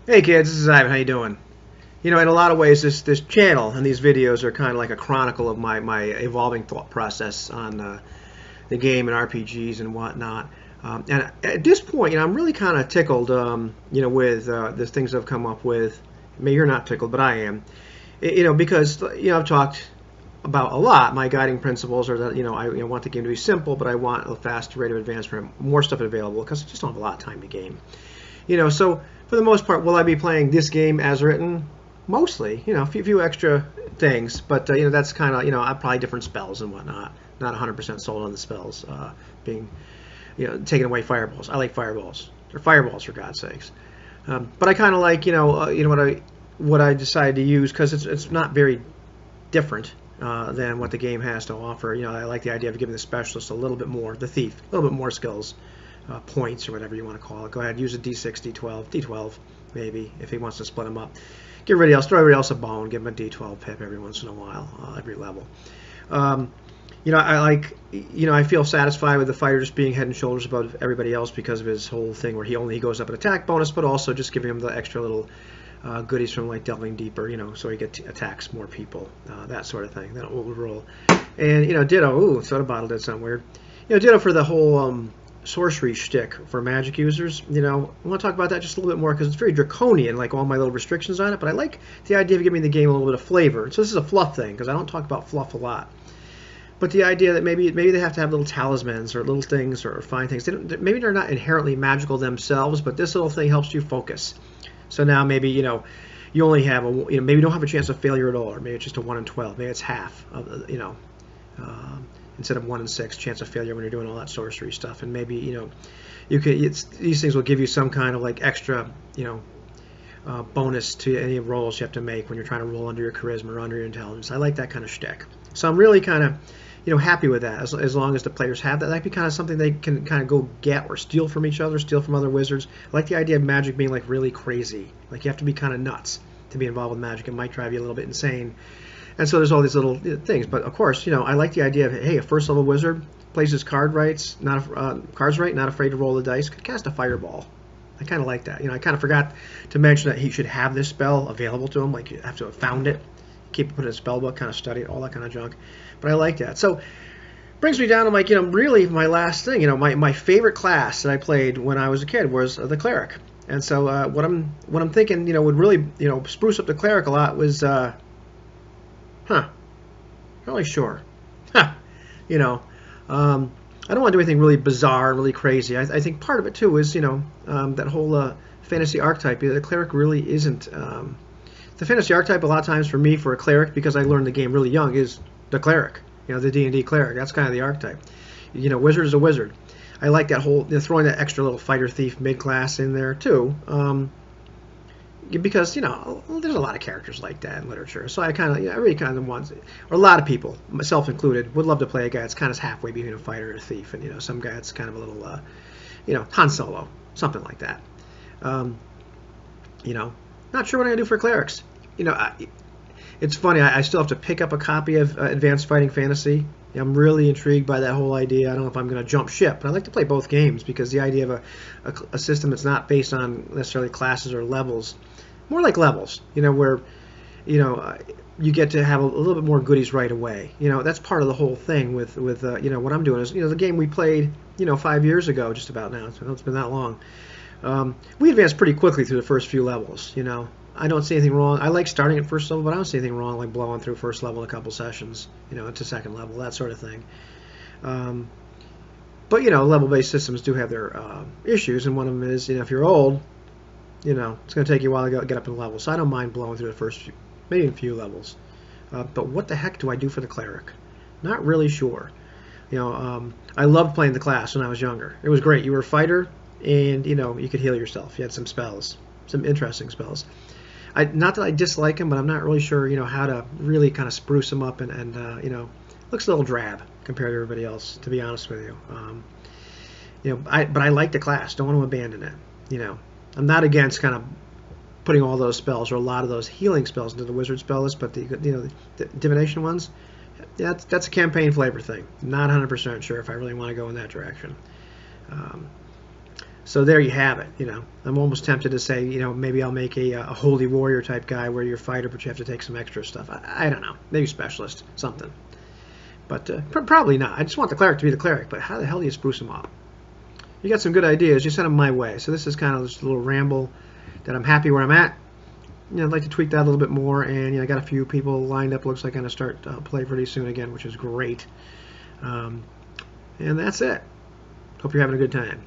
Hey kids, this is Ivan. How you doing? You know, in a lot of ways, this channel and these videos are kind of like a chronicle of my evolving thought process on the game and RPGs and whatnot. And at this point, I'm really kind of tickled, with the things I've come up with. Maybe you're not tickled, but I am. Because I've talked about a lot. My guiding principles are that I want the game to be simple, but I want a faster rate of advancement, more stuff available because I just don't have a lot of time to game. So for the most part, will I be playing this game as written? Mostly, a few extra things, but that's kind of I'll probably different spells and whatnot. Not 100% sold on the spells being taking away fireballs. I like fireballs. They're fireballs for God's sakes. But I kind of like what I decided to use because it's not very different than what the game has to offer. I like the idea of giving the specialist a little bit more, the thief, a little bit more skills. Points or whatever you want to call it. Go ahead, use a D6, D12, D12 maybe if he wants to split them up. Give everybody else, throw everybody else a bone, give him a D12 pip every once in a while, every level. I feel satisfied with the fighter just being head and shoulders above everybody else because of his whole thing where he goes up an attack bonus, but also just giving him the extra little goodies from like delving deeper, so he attacks more people, that sort of thing. That overall, and ditto. Ooh, soda bottle did something weird. Ditto for the whole sorcery shtick for magic users. I want to talk about that just a little bit more because it's very draconian, like all my little restrictions on it, but I like the idea of giving the game a little bit of flavor. So this is a fluff thing because I don't talk about fluff a lot. But the idea that maybe they have to have little talismans or little things or fine things. Maybe they're not inherently magical themselves, but this little thing helps you focus. So now maybe you only have maybe you don't have a chance of failure at all, or maybe it's just a 1 in 12. Maybe it's half of instead of 1 in 6 chance of failure when you're doing all that sorcery stuff. And maybe these things will give you some kind of like extra bonus to any rolls you have to make when you're trying to roll under your charisma or under your intelligence. I like that kind of shtick. So I'm really kind of happy with that as long as the players have that. That'd be kind of something they can kind of go get or steal from each other, steal from other wizards. I like the idea of magic being like really crazy. Like you have to be kind of nuts to be involved with magic. It might drive you a little bit insane. And so there's all these little things. But of course, I like the idea of, hey, a first level wizard plays his cards right, not afraid to roll the dice, could cast a fireball. I kind of like that. I kind of forgot to mention that he should have this spell available to him. Like you have to have found it, keep it put in a spell book, kind of study it, all that kind of junk. But I like that. So brings me down to like really my last thing. My favorite class that I played when I was a kid was the Cleric. And so what I'm thinking would really spruce up the Cleric a lot was not really sure. I don't want to do anything really bizarre, really crazy. I think part of it too is that whole fantasy archetype. The Cleric really isn't. The fantasy archetype a lot of times for me for a Cleric, because I learned the game really young, is the Cleric. The D&D Cleric. That's kind of the archetype. Wizard is a wizard. I like that whole throwing that extra little fighter thief mid class in there too. Because there's a lot of characters like that in literature, so I really kind of want, or a lot of people, myself included, would love to play a guy that's kind of halfway between a fighter and a thief, and some guy that's kind of a little, Han Solo, something like that. Not sure what I'm gonna do for clerics. It's funny. I still have to pick up a copy of Advanced Fighting Fantasy. I'm really intrigued by that whole idea. I don't know if I'm going to jump ship, but I like to play both games because the idea of a system that's not based on necessarily classes or levels, more like levels, where you get to have a little bit more goodies right away. That's part of the whole thing with what I'm doing is the game we played 5 years ago, just about now. It's been that long. We advanced pretty quickly through the first few levels. I don't see anything wrong. I like starting at first level, but I don't see anything wrong like blowing through first level in a couple sessions, to second level, that sort of thing. But level-based systems do have their issues, and one of them is if you're old, it's going to take you a while to get up in level. So I don't mind blowing through the first maybe a few levels. But what the heck do I do for the Cleric? Not really sure. I loved playing the class when I was younger. It was great. You were a fighter, and you could heal yourself. You had some spells, some interesting spells. Not that I dislike him, but I'm not really sure, how to really kind of spruce him up and looks a little drab compared to everybody else, to be honest with you. But I like the class. Don't want to abandon it. I'm not against kind of putting all those spells or a lot of those healing spells into the wizard spell list, but the divination ones, that's a campaign flavor thing. Not 100% sure if I really want to go in that direction. So there you have it. I'm almost tempted to say, maybe I'll make a holy warrior type guy where you're a fighter, but you have to take some extra stuff. I don't know. Maybe specialist, something. But probably not. I just want the cleric to be the cleric. But how the hell do you spruce them up? You got some good ideas. You sent them my way. So this is kind of just a little ramble that I'm happy where I'm at. I'd like to tweak that a little bit more. And I got a few people lined up. Looks like I'm going to start play pretty soon again, which is great. And that's it. Hope you're having a good time.